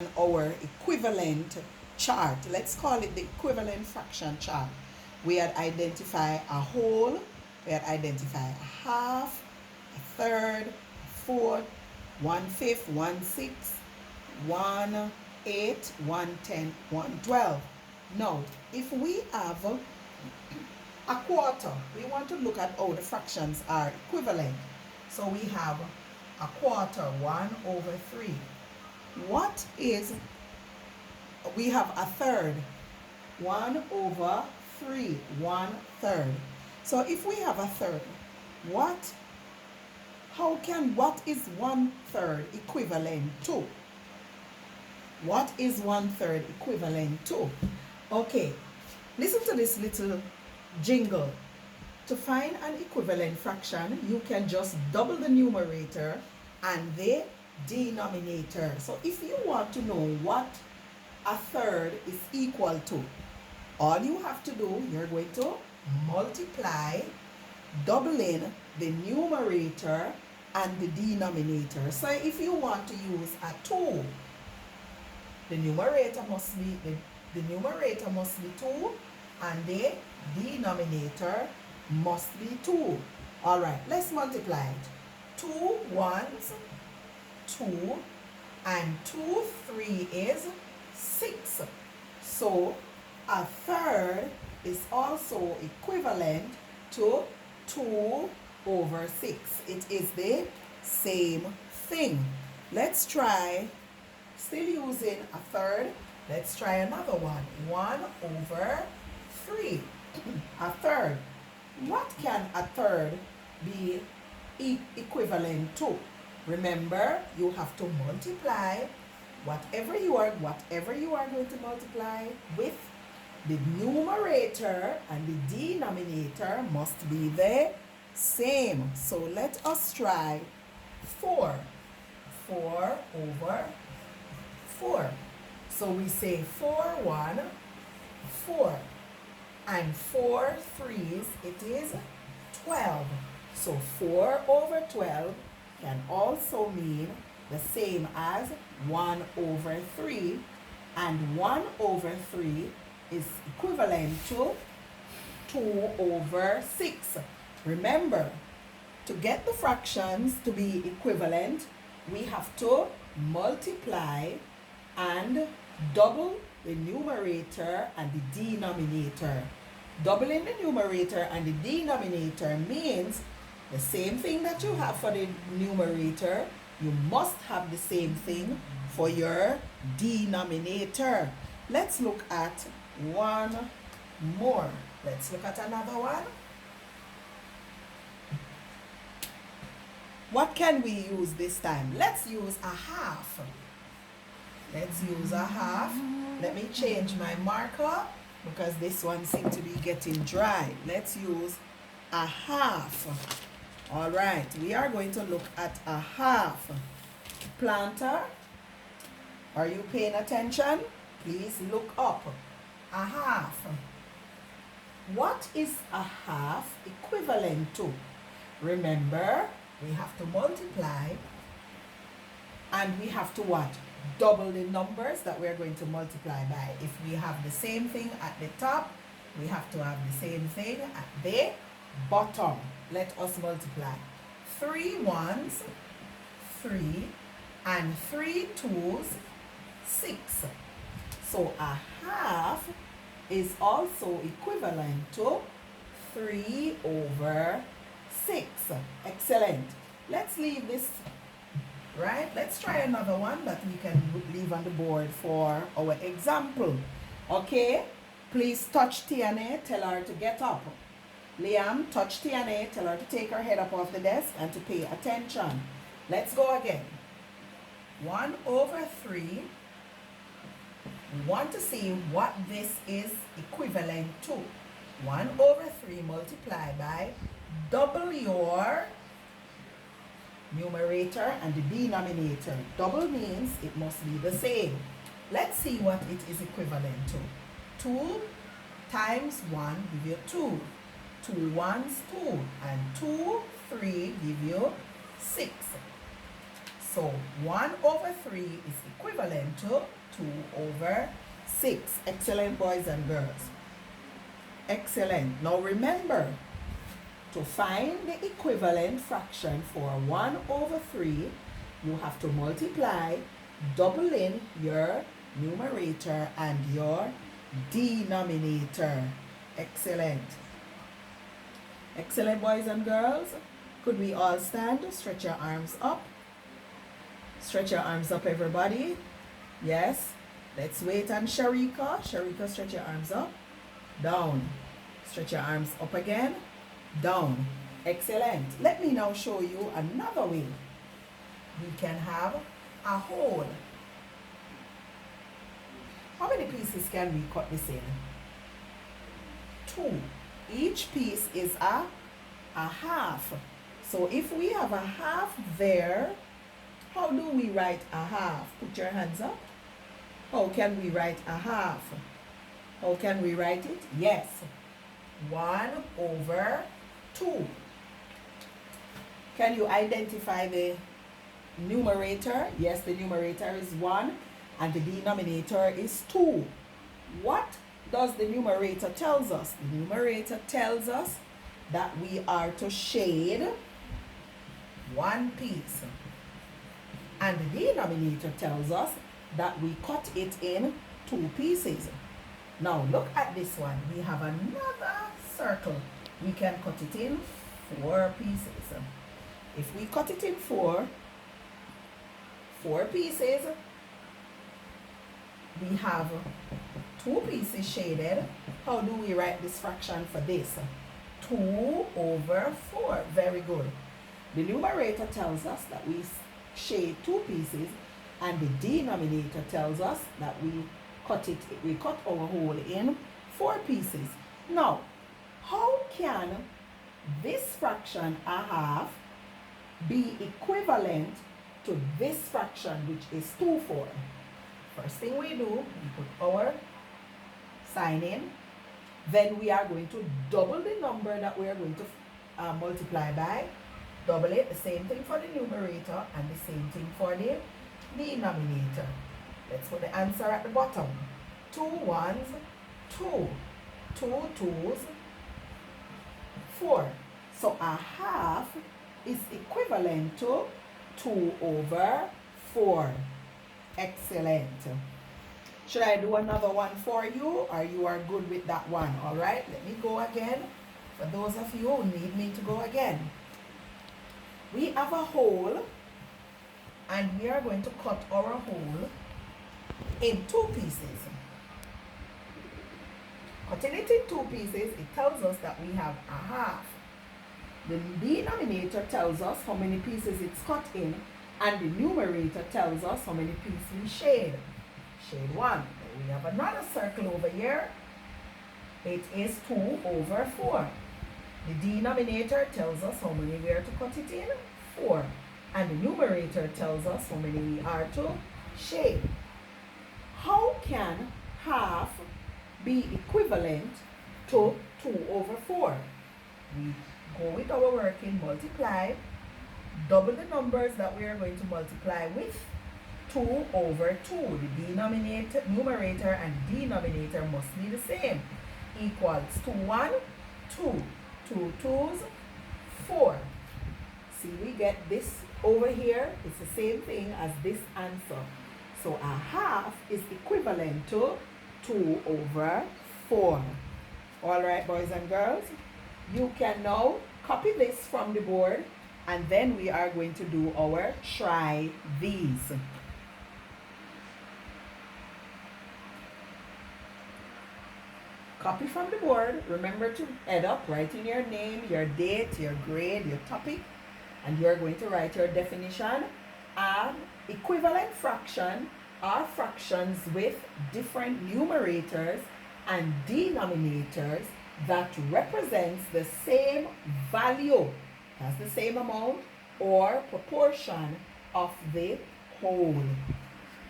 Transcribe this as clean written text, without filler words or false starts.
our equivalent chart. Let's call it the equivalent fraction chart. We had identify a whole, we had identify a half, a third, a fourth, 1/5, 1/6, 1/8, 1/10, 1/12. Now, if we have a quarter, we want to look at how the fractions are equivalent. So we have a quarter, 1/3. What is, we have a third, 1/3, 1/3. So if we have a third, what is 1/3 equivalent to? What is 1/3 equivalent to? Okay, listen to this little jingle. To find an equivalent fraction, you can just double the numerator and the denominator. So if you want to know what a third is equal to, all you have to do, you're going to multiply, doubling the numerator and the denominator. So if you want to use a 2, the numerator must be 2 and the denominator must be 2. All right, let's multiply it. 2 ones, 2, and 2 3 is 6. So a third is also equivalent to 2/6. It is the same thing. Let's try, still using a third, let's try another one. 1/3. A third. What can a third be equivalent to? Remember, you have to multiply whatever you are going to multiply with, the numerator and the denominator must be the same. So let us try 4. 4/4. So we say 4 4. And 4 3s, it is 12. So 4/12 can also mean the same as 1/3, and 1/3 is equivalent to 2/6. Remember, to get the fractions to be equivalent, we have to multiply and double the numerator and the denominator. Doubling the numerator and the denominator means the same thing that you have for the numerator, you must have the same thing for your denominator. Let's look at one more. Let's look at another one. What can we use this time? Let's use a half. Let's use a half. Let me change my marker because this one seems to be getting dry. Let's use a half. All right, we are going to look at a half. Planter, are you paying attention? Please look up. A half. What is a half equivalent to? Remember, we have to multiply and we have to what? Double the numbers that we're going to multiply by. If we have the same thing at the top, we have to have the same thing at the bottom. Let us multiply. 3 ones, 3, and 3 twos, 6. So a half is also equivalent to 3/6. Excellent. Let's leave this. Right? Let's try another one that we can leave on the board for our example. Okay? Please touch Tiana, tell her to get up. Liam, touch Tiana, tell her to take her head up off the desk and to pay attention. Let's go again. 1/3. We want to see what this is equivalent to. 1/3 multiplied by double your numerator and the denominator. Double means it must be the same. Let's see what it is equivalent to. 2 times 1 give you 2. 2 ones, 2. And 2, 3 give you 6. So 1 over 3 is equivalent to 2 over 6. Excellent, boys and girls. Excellent. Now remember, to find the equivalent fraction for 1 over 3, you have to multiply, double in your numerator and your denominator. Excellent. Excellent, boys and girls. Could we all stand? Stretch your arms up. Stretch your arms up, everybody. Yes. Let's wait on Sharika. Sharika, stretch your arms up. Down. Stretch your arms up again. Down. Excellent. Let me now show you another way we can have a whole. How many pieces can we cut this in? 2. Each piece is a half. So if we have a half there, how do we write a half? Put your hands up. How can we write a half? How can we write it? Yes. 1 over 2. Can you identify the numerator? Yes, the numerator is 1 and the denominator is 2. What does the numerator tells us? The numerator tells us that we are to shade one piece. And the denominator tells us that we cut it in 2 pieces. Now look at this one. We have another circle. We can cut it in 4 pieces. If we cut it in 4 pieces, we have 2 pieces shaded. How do we write this fraction for this? 2 over 4. Very good. The numerator tells us that we shade 2 pieces, and the denominator tells us that we cut our whole in 4 pieces. Now, how can this fraction a half be equivalent to this fraction, which is 2/4? First thing we do, we put our sign in. Then we are going to double the number that we are going to multiply by. Double it, the same thing for the numerator and the same thing for the denominator. Let's put the answer at the bottom. 2 ones, 2. 2 twos, 4. So a half is equivalent to 2 over 4. Excellent. Should I do another one for you, or you are good with that one? All right, let me go again. For those of you who need me to go again. We have a hole, and we are going to cut our hole in 2 pieces. Cutting it in 2 pieces, it tells us that we have a half. The denominator tells us how many pieces it's cut in, and the numerator tells us how many pieces we shade. Shade 1. We have another circle over here. It is 2 over 4. The denominator tells us how many we are to cut it in, 4. And the numerator tells us how many we are to shade. How can half be equivalent to 2 over 4? We go with our working, multiply, double the numbers that we are going to multiply with. 2 over 2. The denominator, numerator and denominator must be the same. Equals 2 1, 2. 2 twos, 4. See, we get this over here. It's the same thing as this answer. So a half is equivalent to 2 over 4. All right, boys and girls. You can now copy this from the board, and then we are going to do our try these. Copy from the board. Remember to head up, write in your name, your date, your grade, your topic, and you're going to write your definition. An equivalent fraction are fractions with different numerators and denominators that represents the same value, that's the same amount or proportion of the whole.